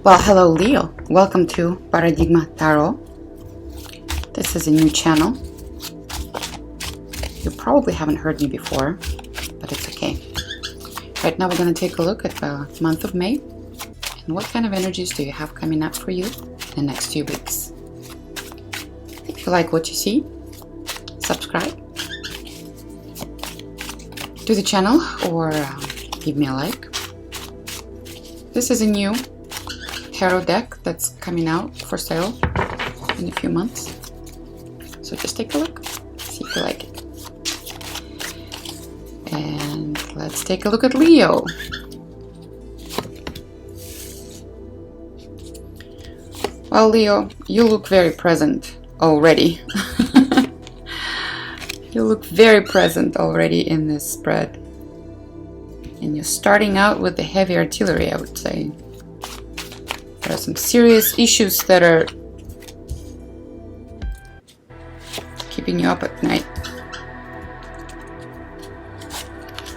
Well, hello Leo. Welcome to Paradigma Tarot. This is a new channel. You probably haven't heard me before, but it's okay. Right now we're going to take a look at the month of May and what kind of energies do you have coming up for you in the next few weeks. If you like what you see, subscribe to the channel or give me a like. This is a new tarot deck that's coming out for sale in a few months. So just take a look, see if you like it. And let's take a look at Leo. Well, Leo, you look very present already. You look very present already in this spread. And you're starting out with the heavy artillery, I would say. There are some serious issues that are keeping you up at night.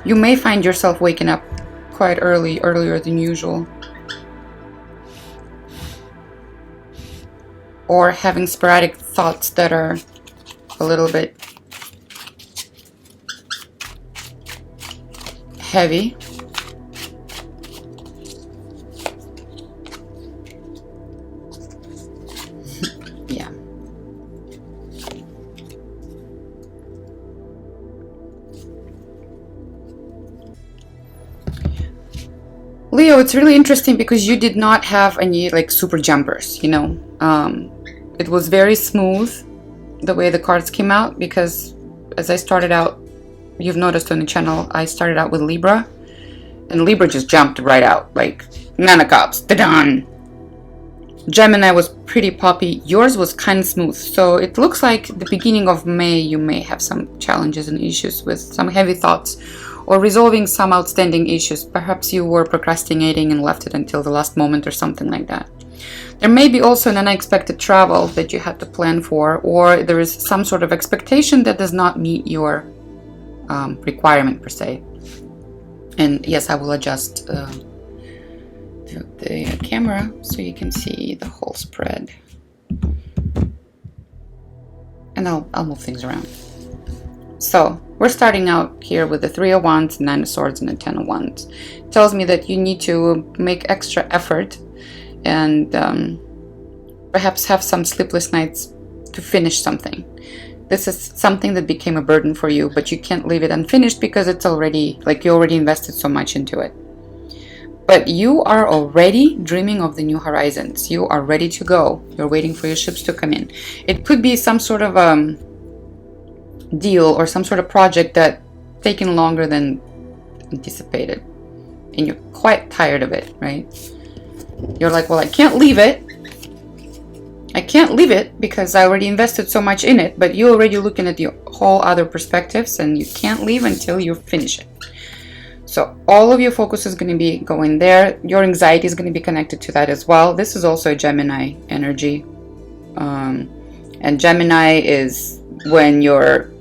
You may find yourself waking up quite early, earlier than usual. Or having sporadic thoughts that are a little bit heavy. Yeah. Leo, it's really interesting because you did not have any like super jumpers, you know. It was very smooth the way the cards came out because as I started out, you've noticed on the channel, I started out with Libra and Libra just jumped right out like Nine of Cups, da-dun. Gemini was pretty poppy. Yours was kind of smooth. So it looks like the beginning of May you may have some challenges and issues with some heavy thoughts or resolving some outstanding issues. Perhaps you were procrastinating and left it until the last moment or something like that. There may be also an unexpected travel that you had to plan for, or there is some sort of expectation that does not meet your requirement per se. And yes, I will adjust the camera so you can see the whole spread. And I'll move things around. So we're starting out here with the Three of Wands, Nine of Swords, and the Ten of Wands. It tells me that you need to make extra effort and perhaps have some sleepless nights to finish something. This is something that became a burden for you, but you can't leave it unfinished because it's already, like you already invested so much into it. But you are already dreaming of the new horizons. You are ready to go. You're waiting for your ships to come in. It could be some sort of deal or some sort of project that taken longer than anticipated. And you're quite tired of it, right? You're like, well, I can't leave it. I can't leave it because I already invested so much in it, but you're already looking at the whole other perspectives and you can't leave until you finish it. So all of your focus is going to be going there. Your anxiety is going to be connected to that as well. This is also a Gemini energy. And Gemini is when you're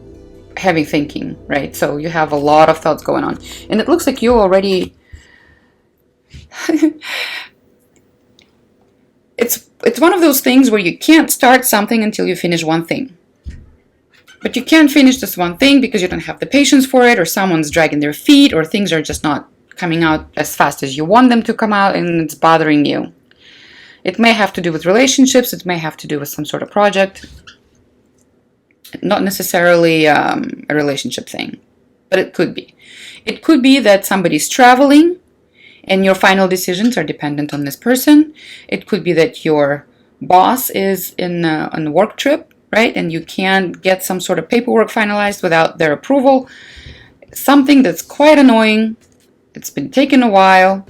heavy thinking, right? So you have a lot of thoughts going on. And it looks like you already... It's one of those things where you can't start something until you finish one thing. But you can't finish this one thing because you don't have the patience for it, or someone's dragging their feet, or things are just not coming out as fast as you want them to come out, and it's bothering you. It may have to do with relationships, it may have to do with some sort of project. Not necessarily a relationship thing, but it could be. It could be that somebody's traveling, and your final decisions are dependent on this person. It could be that your boss is on a work trip, right? And you can't get some sort of paperwork finalized without their approval. Something that's quite annoying. It's been taking a while.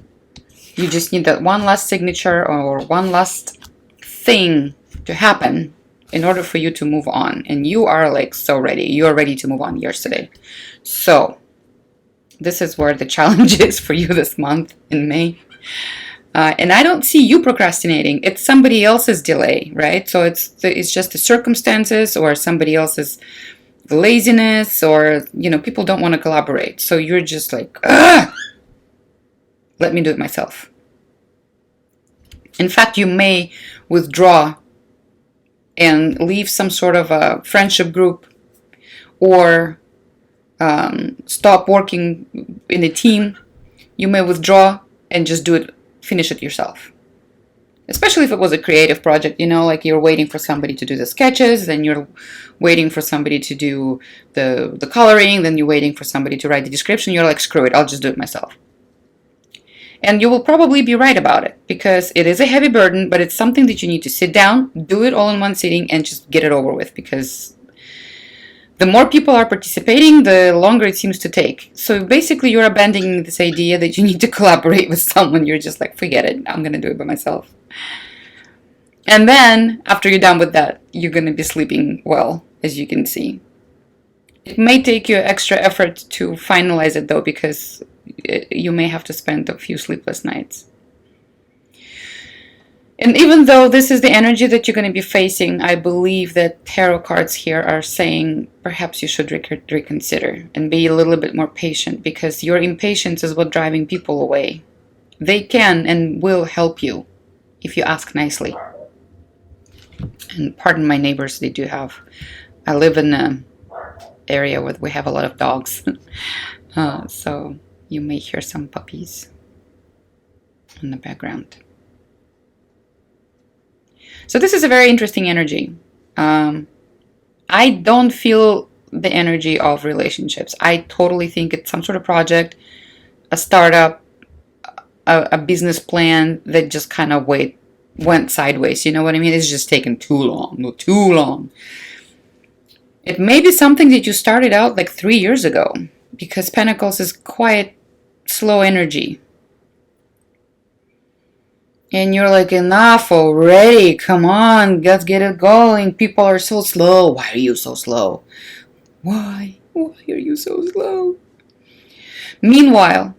You just need that one last signature or one last thing to happen in order for you to move on. And you are like so ready. You're ready to move on yesterday. So this is where the challenge is for you this month in May. And I don't see you procrastinating. It's somebody else's delay, right? So it's just the circumstances or somebody else's laziness, or, you know, people don't want to collaborate. So you're just like, ugh! Let me do it myself. In fact, you may withdraw and leave some sort of a friendship group, or stop working in a team. You may withdraw and just finish it yourself. Especially if it was a creative project, like you're waiting for somebody to do the sketches, then you're waiting for somebody to do the coloring, then you're waiting for somebody to write the description. You're like, screw it, I'll just do it myself. And you will probably be right about it, because it is a heavy burden, but it's something that you need to sit down, do it all in one sitting, and just get it over with, because the more people are participating, the longer it seems to take. So basically, you're abandoning this idea that you need to collaborate with someone. You're just like, forget it, I'm going to do it by myself. And then, after you're done with that, you're going to be sleeping well, as you can see. It may take you extra effort to finalize it, though, because you may have to spend a few sleepless nights. And even though this is the energy that you're going to be facing, I believe that tarot cards here are saying perhaps you should reconsider and be a little bit more patient, because your impatience is what's driving people away. They can and will help you if you ask nicely. And pardon my neighbors, I live in an area where we have a lot of dogs. So you may hear some puppies in the background. So this is a very interesting energy. I don't feel the energy of relationships. I totally think it's some sort of project, a startup, a business plan that just kind of went sideways. You know what I mean? It's just taken too long. It may be something that you started out like 3 years ago, because Pentacles is quite slow energy. And you're like, enough already, come on, let's get it going. People are so slow. Why are you so slow? Why are you so slow? Meanwhile,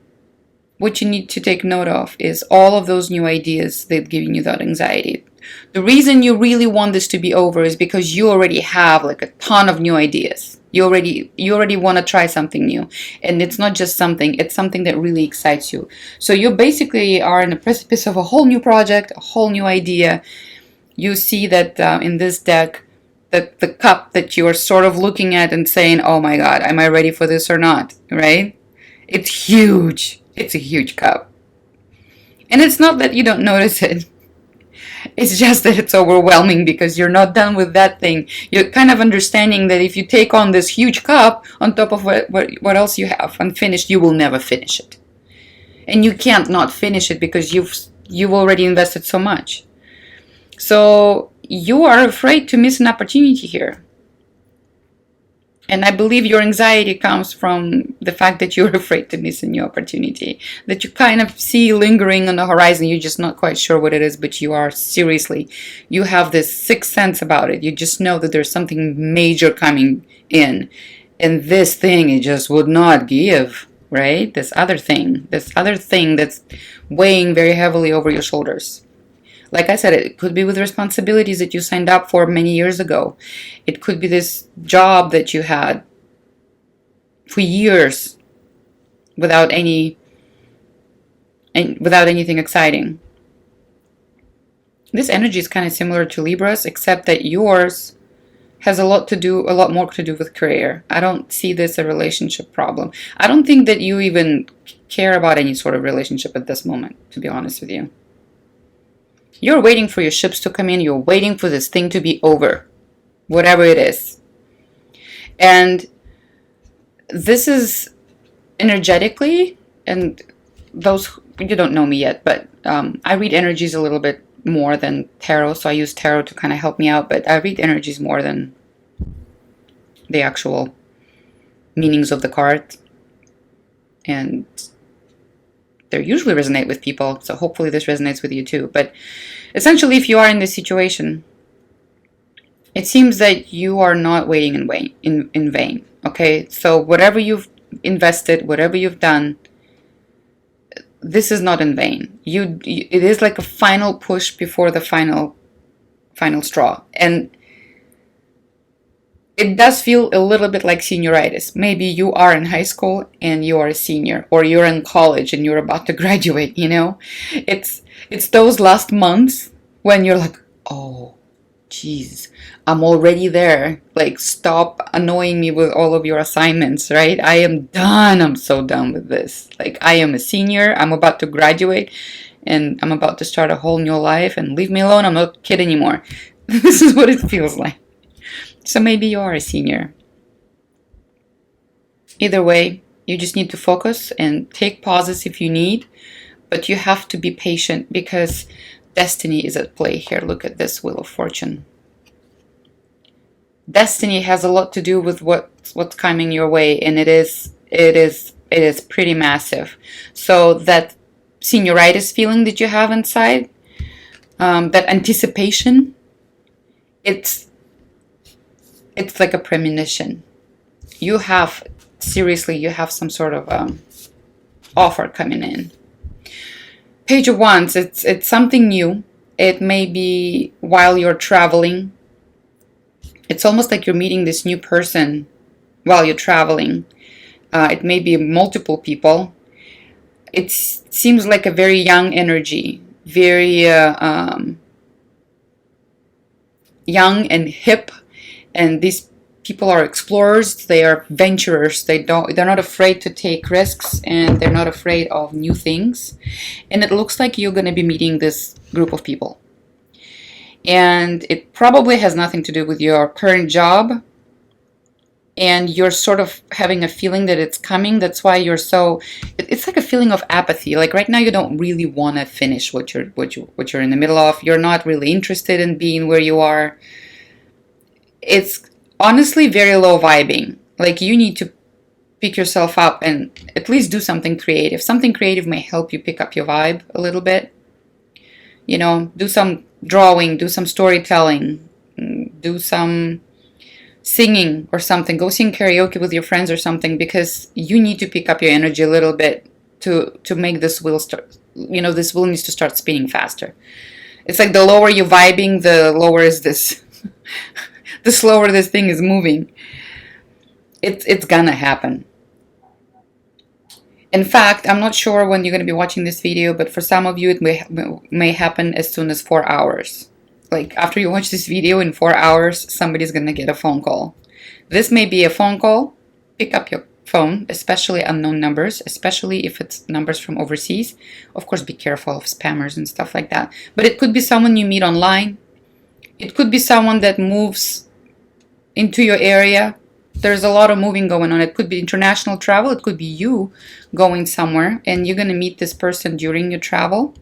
what you need to take note of is all of those new ideas that are giving you that anxiety. The reason you really want this to be over is because you already have like a ton of new ideas. You already want to try something new. And it's not just something, it's something that really excites you. So you basically are in the precipice of a whole new project, a whole new idea. You see that in this deck, the cup that you are sort of looking at and saying, oh my God, am I ready for this or not, right? It's huge. It's a huge cup. And it's not that you don't notice it. It's just that it's overwhelming because you're not done with that thing. You're kind of understanding that if you take on this huge cup on top of what else you have unfinished, you will never finish it. And you can't not finish it because you've already invested so much. So you are afraid to miss an opportunity here. And I believe your anxiety comes from the fact that you're afraid to miss a new opportunity, that you kind of see lingering on the horizon. You're just not quite sure what it is, but you have this sixth sense about it. You just know that there's something major coming in. And this thing, it just would not give, right? This other thing that's weighing very heavily over your shoulders. Like I said, it could be with responsibilities that you signed up for many years ago. It could be this job that you had for years without anything exciting. This energy is kind of similar to Libra's, except that yours has a lot more to do with career. I don't see this as a relationship problem. I don't think that you even care about any sort of relationship at this moment, to be honest with you. You're waiting for your ships to come in. You're waiting for this thing to be over, whatever it is. And this is energetically, and those, you don't know me yet, but I read energies a little bit more than tarot, so I use tarot to kind of help me out, but I read energies more than the actual meanings of the card. And they usually resonate with people, so hopefully this resonates with you too. But essentially, if you are in this situation, it seems that you are not waiting in vain. Okay, so whatever you've invested, whatever you've done, this is not in vain. It is like a final push before the final straw. And it does feel a little bit like senioritis. Maybe you are in high school and you are a senior, or you're in college and you're about to graduate, you know? It's those last months when you're like, oh, jeez, I'm already there. Like, stop annoying me with all of your assignments, right? I am done. I'm so done with this. Like, I am a senior. I'm about to graduate and I'm about to start a whole new life, and leave me alone. I'm not a kid anymore. This is what it feels like. So maybe you are a senior. Either way, you just need to focus and take pauses if you need, but you have to be patient because destiny is at play here. Look at this Wheel of Fortune. Destiny has a lot to do with what's coming your way, and it is pretty massive. So that senioritis feeling that you have inside, that anticipation, it's like a premonition. You have some sort of offer coming in. Page of Wands, it's something new. It may be while you're traveling. It's almost like you're meeting this new person while you're traveling. It may be multiple people. It seems like a very young energy, very young and hip. And these people are explorers. They are venturers. They're not afraid to take risks, and they're not afraid of new things. And it looks like you're going to be meeting this group of people. And it probably has nothing to do with your current job. And you're sort of having a feeling that it's coming. That's why you're so, it's like a feeling of apathy. Like right now you don't really want to finish what you're in the middle of. You're not really interested in being where you are. It's honestly very low vibing. Like you need to pick yourself up and at least do something creative. Something creative may help you pick up your vibe a little bit. You know, do some drawing, do some storytelling, do some singing or something. Go sing karaoke with your friends or something, because you need to pick up your energy a little bit to make this wheel start. You know, this wheel needs to start spinning faster. It's like the lower you're vibing, the lower is this. The slower this thing is moving. It's gonna happen. In fact, I'm not sure when you're going to be watching this video, but for some of you it may happen as soon as 4 hours. Like after you watch this video, in 4 hours, somebody's going to get a phone call. This may be a phone call. Pick up your phone, especially unknown numbers, especially if it's numbers from overseas. Of course, be careful of spammers and stuff like that. But it could be someone you meet online. It could be someone that moves into your area. There's a lot of moving going on. It could be international travel. It could be you going somewhere and you're going to meet this person during your travel.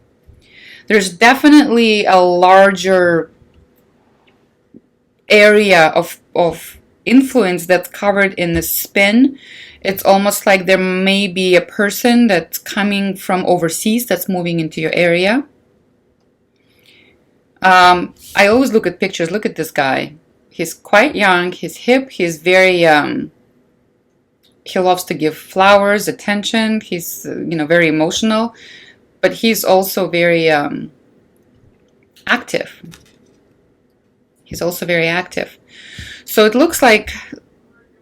There's definitely a larger area of influence that's covered in the spin. It's almost like there may be a person that's coming from overseas that's moving into your area. I always look at pictures. Look at this guy. He's quite young, he's hip, he's very, he loves to give flowers, attention, he's, very emotional, but he's also very active. He's also very active. So it looks like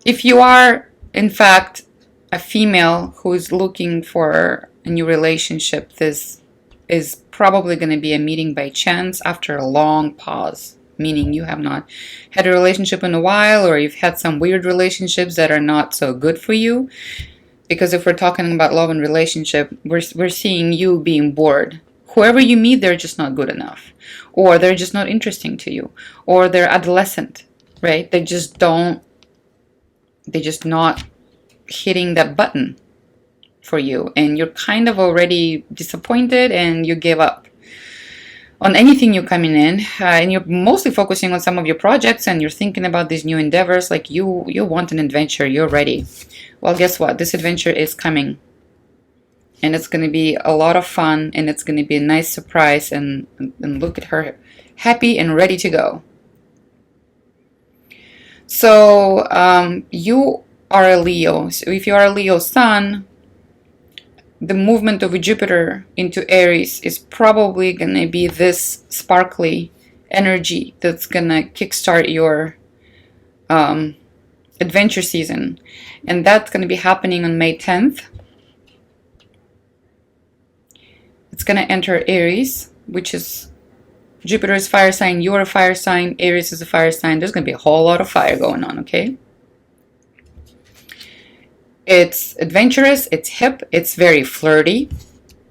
if you are, in fact, a female who is looking for a new relationship, this is probably going to be a meeting by chance after a long pause. Meaning you have not had a relationship in a while, or you've had some weird relationships that are not so good for you. Because if we're talking about love and relationship, we're seeing you being bored. Whoever you meet, they're just not good enough. Or they're just not interesting to you. Or they're adolescent, right? They're just not hitting that button for you. And you're kind of already disappointed and you give up on anything you're coming in, and you're mostly focusing on some of your projects, and you're thinking about these new endeavors. Like you want an adventure, you're ready. Well, guess what? This adventure is coming, and it's going to be a lot of fun, and it's going to be a nice surprise. And look at her, happy and ready to go. So you are a Leo. So if you are a Leo sun, the movement of Jupiter into Aries is probably going to be this sparkly energy that's going to kickstart your adventure season. And that's going to be happening on May 10th. It's going to enter Aries, which is Jupiter is fire sign, you're a fire sign, Aries is a fire sign. There's going to be a whole lot of fire going on, okay? It's adventurous, it's hip, it's very flirty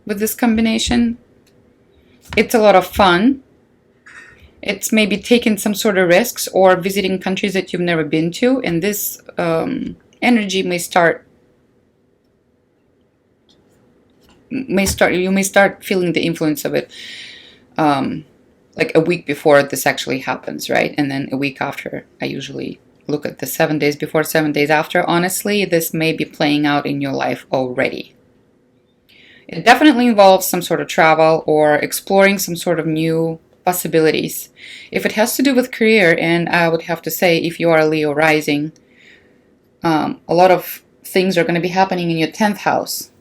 with this combination. It's a lot of fun. It's maybe taking some sort of risks or visiting countries that you've never been to, and this energy may start. You may start feeling the influence of it, like a week before this actually happens, right? And then a week after. I usually look at the 7 days before, 7 days after. Honestly, this may be playing out in your life already. It definitely involves some sort of travel or exploring some sort of new possibilities. If it has to do with career, and I would have to say, if you are a Leo rising, a lot of things are going to be happening in your 10th house,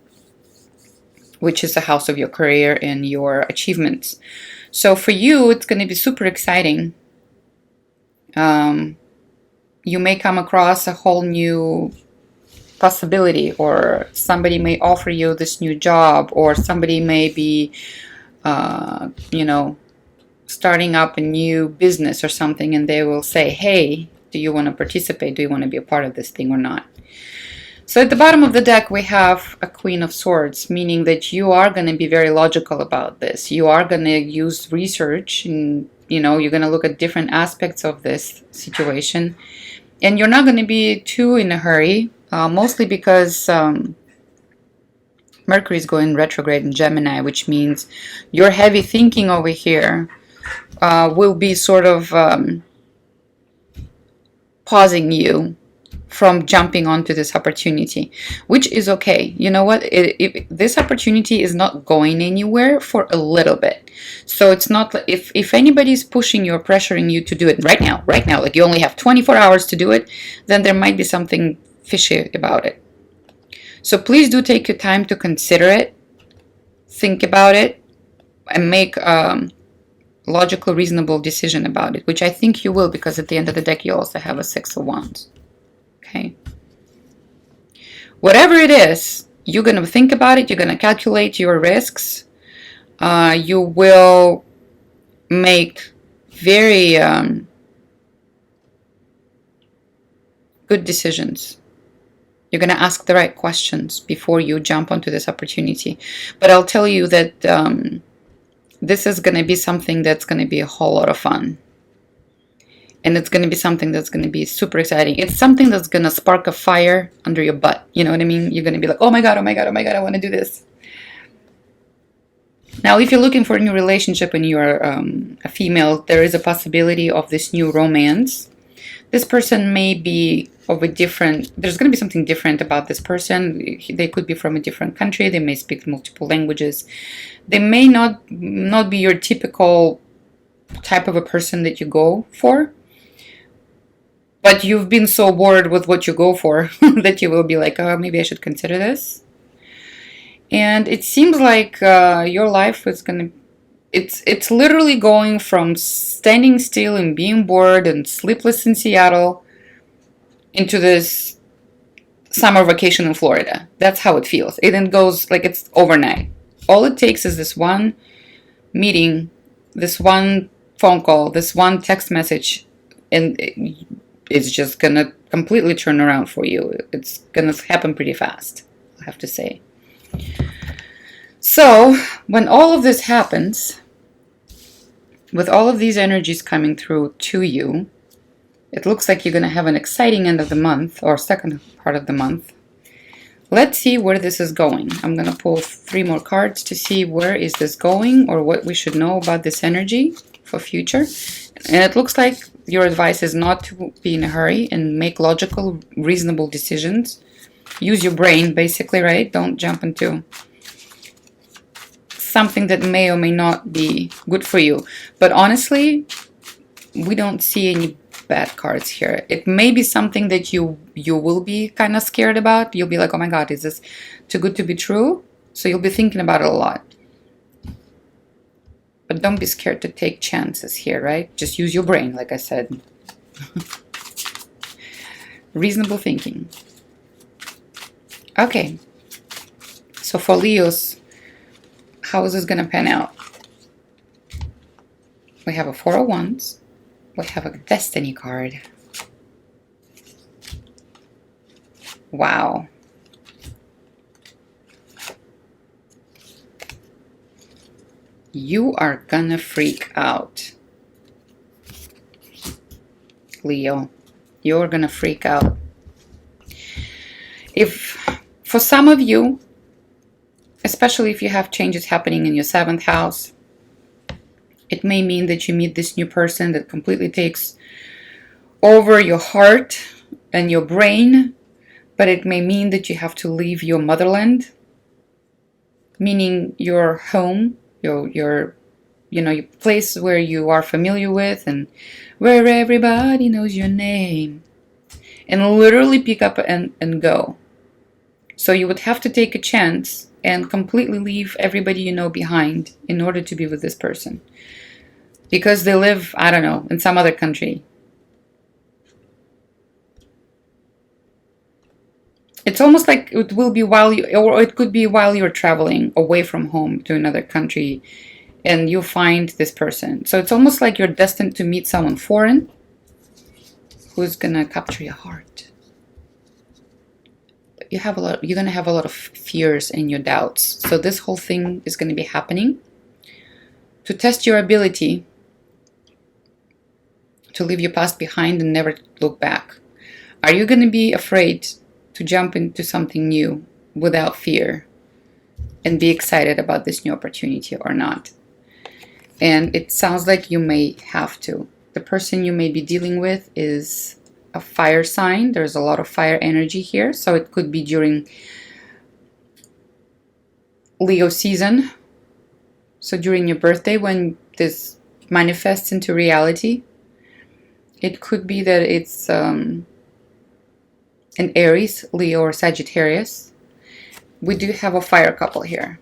which is the house of your career and your achievements. So for you, it's going to be super exciting. You may come across a whole new possibility, or somebody may offer you this new job, or somebody may be, starting up a new business or something, and they will say, hey, do you want to participate? Do you want to be a part of this thing or not? So at the bottom of the deck, we have a Queen of Swords, meaning that you are going to be very logical about this. You are going to use research, and you're going to look at different aspects of this situation. And you're not going to be too in a hurry, mostly because Mercury is going retrograde in Gemini, which means your heavy thinking over here will be sort of pausing you from jumping onto this opportunity, which is okay. You know what? This opportunity is not going anywhere for a little bit. So it's not, if anybody's pushing you or pressuring you to do it right now, like you only have 24 hours to do it, then there might be something fishy about it. So please do take your time to consider it, think about it, and make logical, reasonable decision about it, which I think you will, because at the end of the deck you also have a Six of Wands. Okay. Whatever it is, you're going to think about it, you're going to calculate your risks, you will make very good decisions. You're going to ask the right questions before you jump onto this opportunity. But I'll tell you that this is going to be something that's going to be a whole lot of fun. And it's going to be something that's going to be super exciting. It's something that's going to spark a fire under your butt. You know what I mean? You're going to be like, oh my God, oh my God, oh my God, I want to do this. Now, if you're looking for a new relationship and you're a female, there is a possibility of this new romance. This person may be of a different, there's going to be something different about this person. They could be from a different country. They may speak multiple languages. They may not be your typical type of a person that you go for. But you've been so bored with what you go for that you will be like, oh, maybe I should consider this. And it seems like your life is going to, it's literally going from standing still and being bored and sleepless in Seattle into this summer vacation in Florida. That's how it feels. It then goes like it's overnight. All it takes is this one meeting, this one phone call, this one text message, and it's just going to completely turn around for you. It's going to happen pretty fast, I have to say. So, when all of this happens, with all of these energies coming through to you, it looks like you're going to have an exciting end of the month, or second part of the month. Let's see where this is going. I'm going to pull 3 more cards to see where is this going, or what we should know about this energy for future. And it looks like your advice is not to be in a hurry and make logical, reasonable decisions. Use your brain, basically, right? Don't jump into something that may or may not be good for you. But honestly, we don't see any bad cards here. It may be something that you will be kind of scared about. You'll be like, oh my God, is this too good to be true? So you'll be thinking about it a lot. But don't be scared to take chances here, right? Just use your brain, like I said. Reasonable thinking. Okay. So for Leos, how is this going to pan out? We have a Four of Wands. We have a Destiny card. Wow. You are gonna freak out, Leo. You're gonna freak out. If, for some of you, especially if you have changes happening in your 7th house, it may mean that you meet this new person that completely takes over your heart and your brain, but it may mean that you have to leave your motherland, meaning your home, your place where you are familiar with and where everybody knows your name, and literally pick up and go. So you would have to take a chance and completely leave everybody you know behind in order to be with this person, because they live, I don't know, in some other country. It's almost like it will be while you, or it could be while you're traveling away from home to another country, and you find this person. So it's almost like you're destined to meet someone foreign who's gonna capture your heart. But you're gonna have a lot of fears and your doubts. So this whole thing is gonna be happening to test your ability to leave your past behind and never look back. Are you gonna be afraid to jump into something new without fear and be excited about this new opportunity or not? And it sounds like you may have to. The person you may be dealing with is a fire sign. There's a lot of fire energy here. So it could be during Leo season. So during your birthday, when this manifests into reality, it could be that it's an Aries, Leo, or Sagittarius. We do have a fire couple here.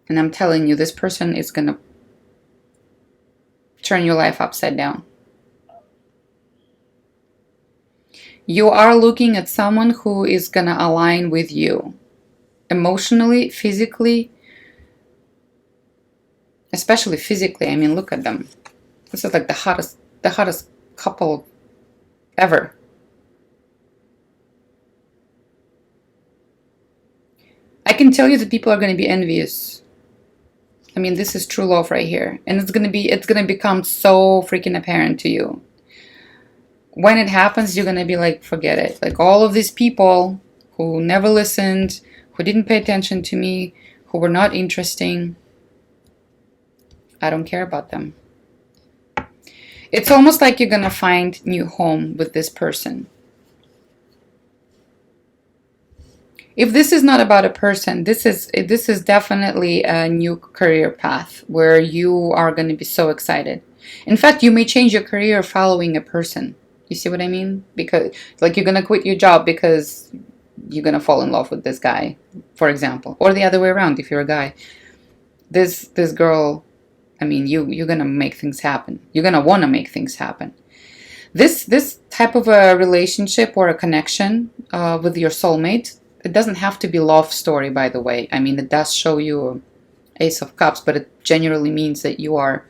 And I'm telling you, this person is going to turn your life upside down. You are looking at someone who is going to align with you emotionally, physically, especially physically. I mean, look at them. This is like the hottest couple ever. I can tell you that people are going to be envious. I mean, this is true love right here. And it's going to become so freaking apparent to you. When it happens, you're going to be like, forget it. Like all of these people who never listened, who didn't pay attention to me, who were not interesting, I don't care about them. It's almost like you're going to find new home with this person. If this is not about a person, this is definitely a new career path where you are going to be so excited. In fact, you may change your career following a person. You see what I mean? Because like you're going to quit your job because you're going to fall in love with this guy, for example, or the other way around if you're a guy. This girl, I mean, you're going to make things happen. You're going to want to make things happen. This type of a relationship or a connection with your soulmate, it doesn't have to be love story, by the way. I mean, it does show you Ace of Cups, but it generally means that you are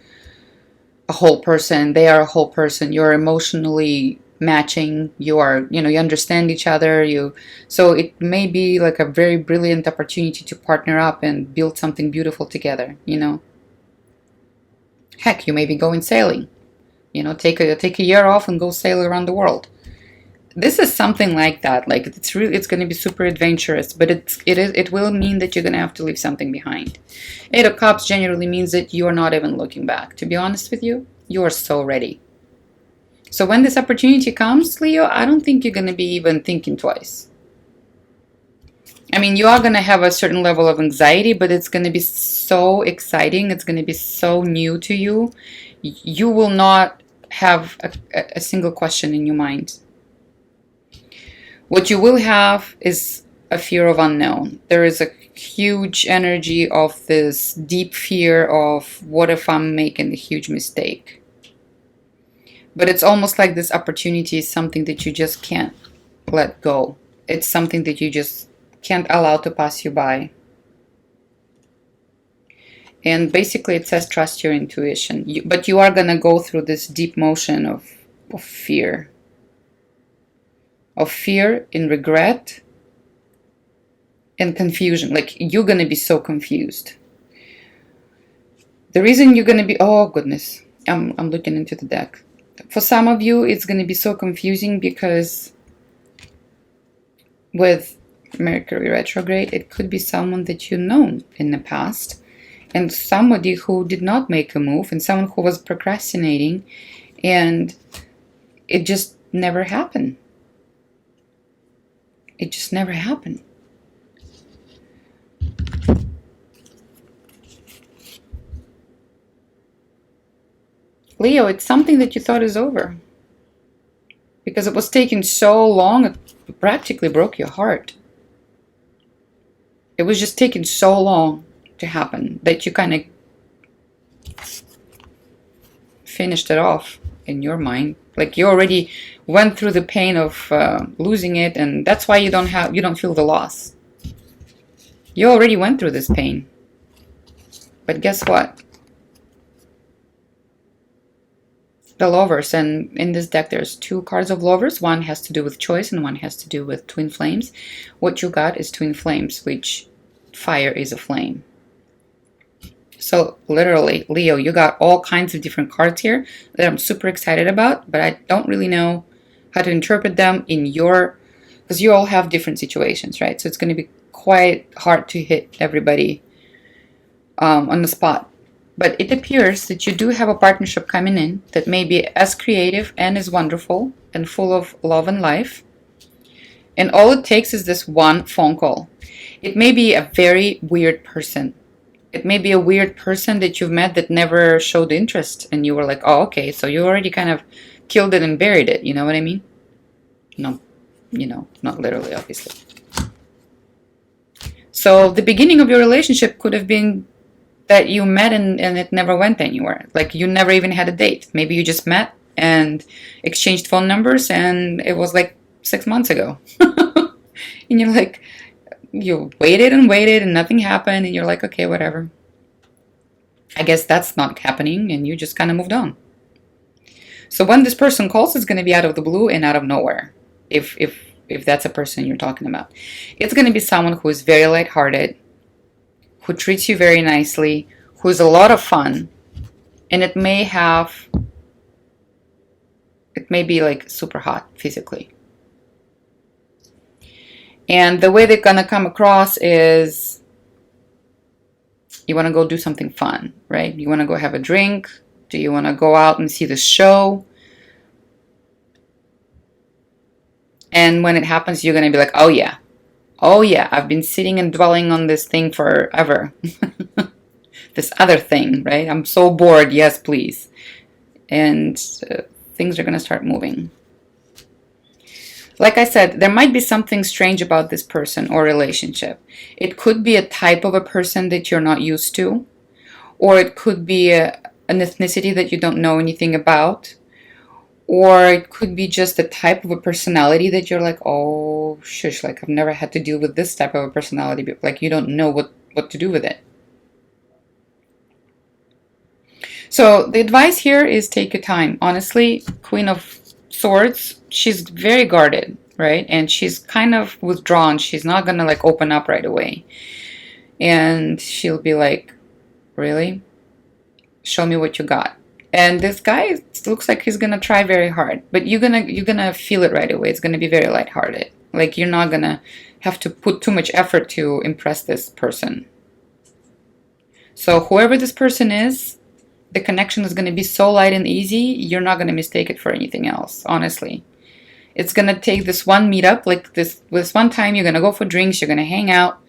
a whole person. They are a whole person. You're emotionally matching. You understand each other. So it may be like a very brilliant opportunity to partner up and build something beautiful together. Heck, you may be going sailing. Take a year off and go sail around the world. This is something like that. Like it's going to be super adventurous, but it will mean that you're going to have to leave something behind. 8 of Cups generally means that you are not even looking back. To be honest with you, you are so ready. So when this opportunity comes, Leo, I don't think you're going to be even thinking twice. I mean, you are going to have a certain level of anxiety, but it's going to be so exciting. It's going to be so new to you. You will not have a single question in your mind. What you will have is a fear of unknown. There is a huge energy of this deep fear of what if I'm making a huge mistake? But it's almost like this opportunity is something that you just can't let go. It's something that you just can't allow to pass you by. And basically it says trust your intuition. But you are going to go through this deep motion of fear. Of fear and regret and confusion. Like, you're going to be so confused. The reason you're going to be, oh goodness, I'm looking into the deck. For some of you, it's going to be so confusing because with Mercury retrograde, it could be someone that you've known in the past, and somebody who did not make a move, and someone who was procrastinating, and it just never happened. It just never happened. Leo, it's something that you thought is over. Because it was taking so long, it practically broke your heart. It was just taking so long to happen that you kind of finished it off in your mind. Like, you already went through the pain of losing it, and that's why you don't feel the loss. You already went through this pain. But guess what? The Lovers, and in this deck there's two cards of Lovers. One has to do with choice and one has to do with twin flames. What you got is twin flames, which fire is a flame. So literally, Leo, you got all kinds of different cards here that I'm super excited about, but I don't really know how to interpret them in your, because you all have different situations, right? So it's going to be quite hard to hit everybody on the spot. But it appears that you do have a partnership coming in that may be as creative and as wonderful and full of love and life. And all it takes is this one phone call. It may be a very weird person. It may be a weird person that you've met that never showed interest. And you were like, oh, okay, so you already kind of killed it and buried it. You know what I mean? No, not literally, obviously. So the beginning of your relationship could have been that you met and it never went anywhere. Like, you never even had a date. Maybe you just met and exchanged phone numbers and it was like 6 months ago. And you're like, you waited and waited and nothing happened and you're like, okay, whatever. I guess that's not happening, and you just kind of moved on. So when this person calls, it's going to be out of the blue and out of nowhere. If that's a person you're talking about. It's going to be someone who is very lighthearted, who treats you very nicely, who's a lot of fun, and it may be like super hot physically. And the way they're gonna come across is you want to go do something fun, right? You want to go have a drink. Do you want to go out and see the show? And when it happens, you're going to be like, oh yeah, I've been sitting and dwelling on this thing forever. This other thing, right? I'm so bored. Yes, please. And things are going to start moving. Like I said, there might be something strange about this person or relationship. It could be a type of a person that you're not used to, or it could be an ethnicity that you don't know anything about, or it could be just a type of a personality that you're like, oh, shush, like I've never had to deal with this type of a personality, but like you don't know what to do with it. So the advice here is take your time. Honestly, Queen of Swords, she's very guarded, right? And she's kind of withdrawn. She's not gonna like open up right away. And she'll be like, really? Show me what you got. And this guy looks like he's gonna try very hard, but you're gonna feel it right away. It's gonna be very lighthearted. Like you're not gonna have to put too much effort to impress this person. So whoever this person is, the connection is gonna be so light and easy, you're not gonna mistake it for anything else, honestly. It's gonna take this one meetup, like this one time you're gonna go for drinks, you're gonna hang out,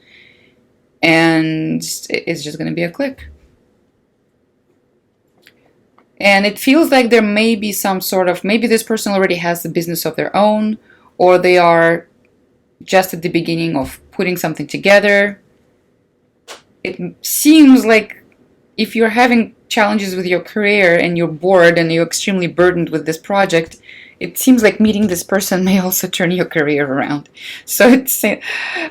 and it's just gonna be a click. And it feels like there may be some sort of, maybe this person already has the business of their own, or they are just at the beginning of putting something together. It seems like if you're having challenges with your career and you're bored and you're extremely burdened with this project, it seems like meeting this person may also turn your career around. So it's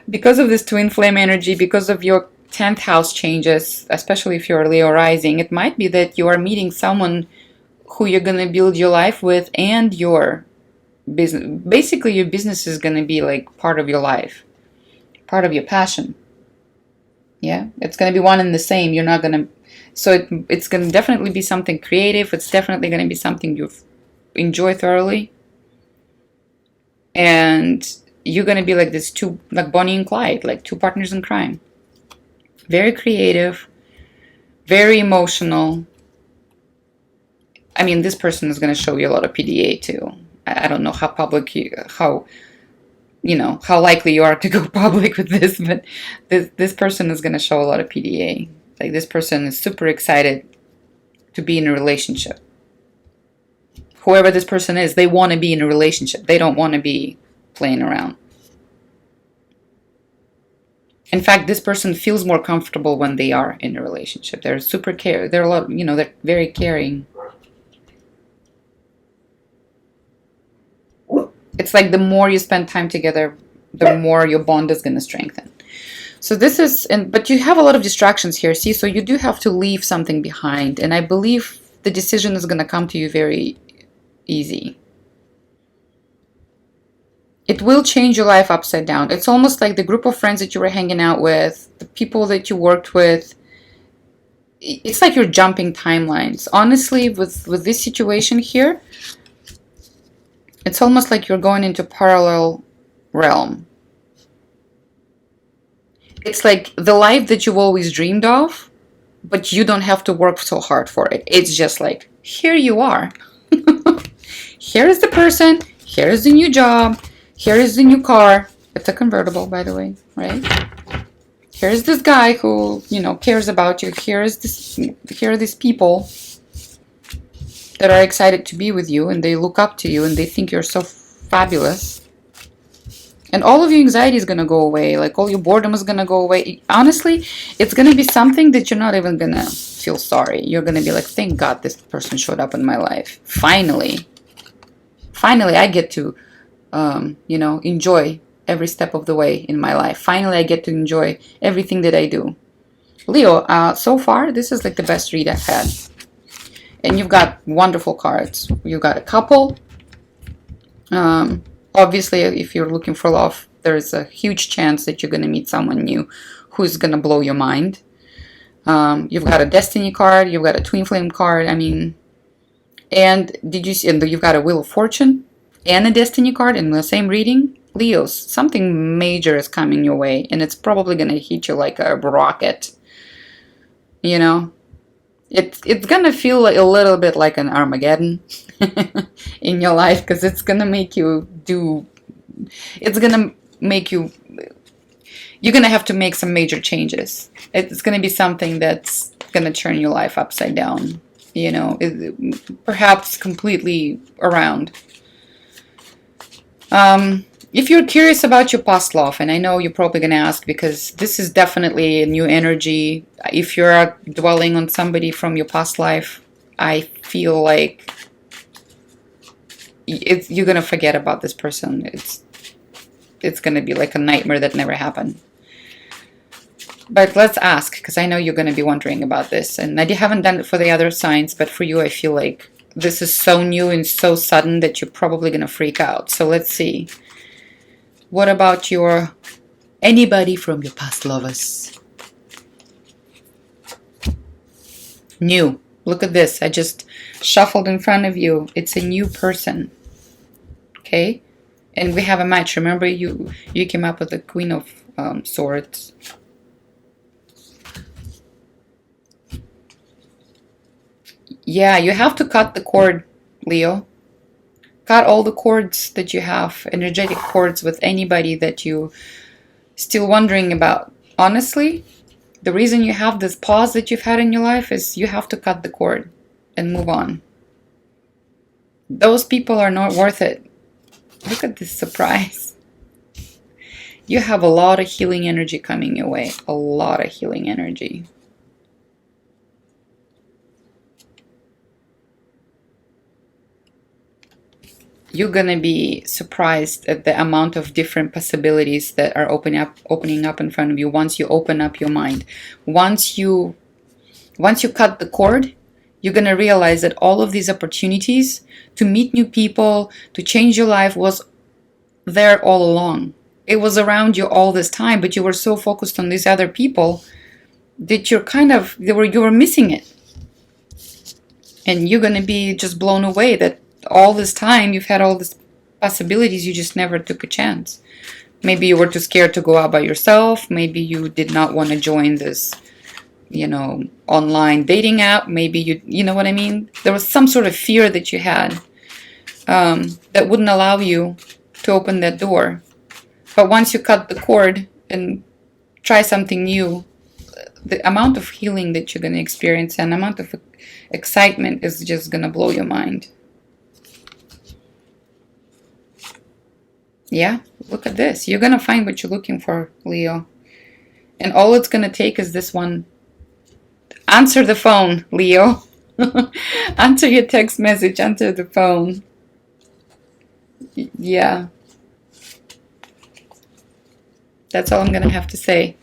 because of this twin flame energy, because of your 10th house changes, especially if you're Leo rising, it might be that you are meeting someone who you're going to build your life with, and your business. Basically, your business is going to be like part of your life, part of your passion. Yeah, it's going to be one and the same. You're not going to, so it's going to definitely be something creative. It's definitely going to be something you enjoy thoroughly. And you're going to be like this two, like Bonnie and Clyde, like two partners in crime. Very creative, very emotional. I mean, this person is going to show you a lot of PDA too. I don't know how public how likely you are to go public with this, but this person is going to show a lot of PDA. Like, this person is super excited to be in a relationship. Whoever this person is, they want to be in a relationship. They don't want to be playing around. In fact, this person feels more comfortable when they are in a relationship. They're super they're a lot, they're very caring. It's like the more you spend time together, the more your bond is going to strengthen. So this is, but you have a lot of distractions here, see? So you do have to leave something behind. And I believe the decision is going to come to you very easy. It will change your life upside down. It's almost like the group of friends that you were hanging out with, the people that you worked with. It's like you're jumping timelines. Honestly, with this situation here, it's almost like you're going into parallel realm. It's like the life that you've always dreamed of, but you don't have to work so hard for it. It's just like, here you are. Here is the person. Here is the new job. Here is the new car. It's a convertible, by the way, right? Here's this guy who, cares about you. Here are these people that are excited to be with you, and they look up to you, and they think you're so fabulous. And all of your anxiety is going to go away. Like, all your boredom is going to go away. Honestly, it's going to be something that you're not even going to feel sorry. You're going to be like, thank God this person showed up in my life. Finally, I get to, enjoy every step of the way in my life. Finally, I get to enjoy everything that I do. Leo, so far, this is like the best read I've had. And you've got wonderful cards. You've got a couple. Obviously, if you're looking for love, there's a huge chance that you're going to meet someone new who's going to blow your mind. You've got a destiny card. You've got a twin flame card. I mean, and did you see? And you've got a wheel of fortune and a destiny card in the same reading. Leos, something major is coming your way, and it's probably going to hit you like a rocket. It's going to feel a little bit like an Armageddon in your life, because it's going to make you you're going to have to make some major changes. It's going to be something that's going to turn your life upside down, perhaps completely around. If you're curious about your past love, and I know you're probably going to ask, because this is definitely a new energy. If you're dwelling on somebody from your past life, I feel like you're going to forget about this person. It's going to be like a nightmare that never happened. But let's ask, because I know you're going to be wondering about this. And I haven't done it for the other signs, but for you, I feel like this is so new and so sudden that you're probably going to freak out. So let's see. What about anybody from your past lovers? New. Look at this. I just shuffled in front of you. It's a new person. Okay? And we have a match. Remember, you came up with the Queen of Swords. Yeah, you have to cut the cord, Leo. Cut all the cords that you have, energetic cords with anybody that you still wondering about. Honestly, the reason you have this pause that you've had in your life is you have to cut the cord and move on. Those people are not worth it. Look at this surprise. You have a lot of healing energy coming your way. A lot of healing energy. you're gonna be surprised at the amount of different possibilities that are opening up in front of you once you open up your mind. Once you cut the cord, you're gonna realize that all of these opportunities to meet new people, to change your life, was there all along. It was around you all this time, but you were so focused on these other people that you were missing it. And you're gonna be just blown away that all this time you've had all these possibilities, you just never took a chance. Maybe you were too scared to go out by yourself. Maybe you did not want to join this, online dating app. Maybe you know what I mean? There was some sort of fear that you had that wouldn't allow you to open that door. But once you cut the cord and try something new, the amount of healing that you're going to experience and amount of excitement is just going to blow your mind. Yeah, look at this. You're going to find what you're looking for, Leo. And all it's going to take is this one. Answer the phone, Leo. Answer your text message. Answer the phone. Yeah. That's all I'm going to have to say.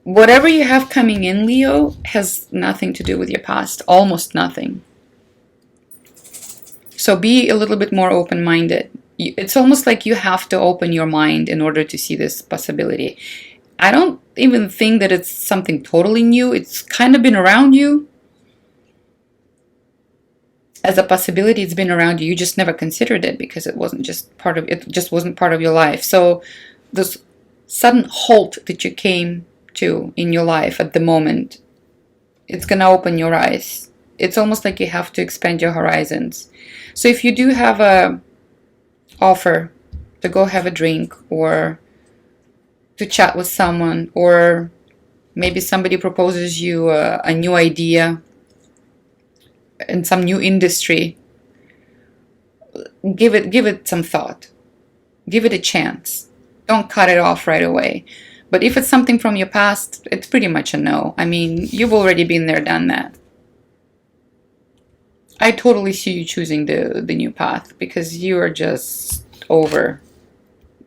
Whatever you have coming in, Leo, has nothing to do with your past. Almost nothing. So be a little bit more open-minded. It's almost like you have to open your mind in order to see this possibility. I don't even think that it's something totally new. It's kind of been around you. As a possibility, it's been around you. You just never considered it because it just wasn't part of your life. So this sudden halt that you came to in your life at the moment, it's going to open your eyes. It's almost like you have to expand your horizons. So if you do have a offer to go have a drink or to chat with someone, or maybe somebody proposes you a new idea in some new industry, give it some thought. Give it a chance. Don't cut it off right away. But if it's something from your past, it's pretty much a no. I mean, you've already been there, done that. I totally see you choosing the new path because you are just over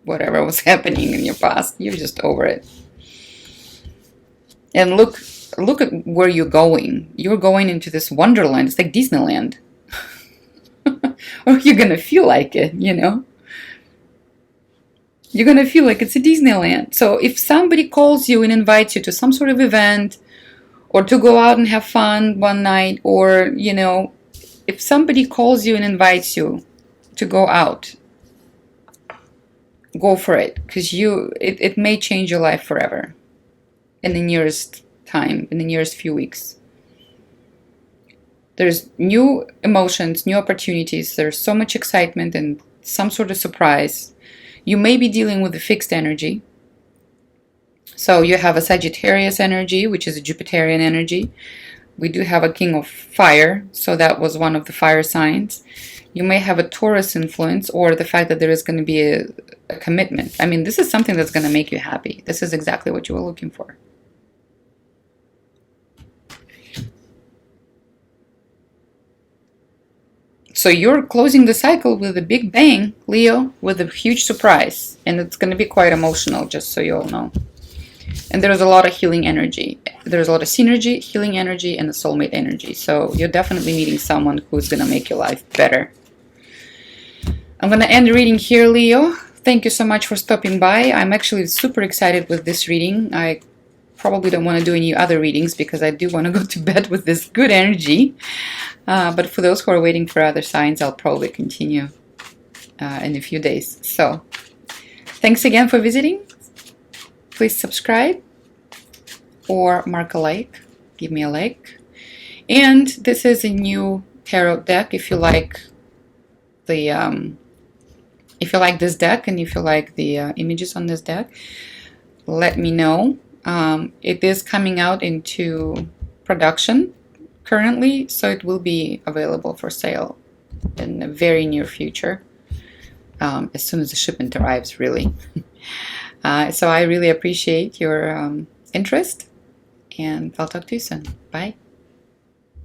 whatever was happening in your past. You're just over it. And look at where you're going. You're going into this wonderland. It's like Disneyland. Or you're going to feel like it, You're going to feel like it's a Disneyland. So if somebody calls you and invites you to some sort of event or to go out and have fun one night, or, if somebody calls you and invites you to go out, go for it, because it may change your life forever in the nearest time, in the nearest few weeks. There's new emotions, new opportunities. There's so much excitement and some sort of surprise. You may be dealing with a fixed energy. So you have a Sagittarius energy, which is a Jupiterian energy. We do have a king of fire, so that was one of the fire signs. You may have a Taurus influence, or the fact that there is going to be a commitment. I mean, this is something that's going to make you happy. This is exactly what you were looking for. So you're closing the cycle with a big bang, Leo, with a huge surprise. And it's going to be quite emotional, just so you all know. And there's a lot of healing energy. There's a lot of synergy, healing energy, and the soulmate energy. So you're definitely meeting someone who's going to make your life better. I'm going to end the reading here, Leo. Thank you so much for stopping by. I'm actually super excited with this reading. I probably don't want to do any other readings because I do want to go to bed with this good energy. But for those who are waiting for other signs, I'll probably continue in a few days. So thanks again for visiting. Please subscribe or mark a like. Give me a like. And this is a new tarot deck. If you like this deck and if you like the images on this deck, let me know. It is coming out into production currently, so it will be available for sale in the very near future, as soon as the shipment arrives, really. So I really appreciate your interest, and I'll talk to you soon. Bye.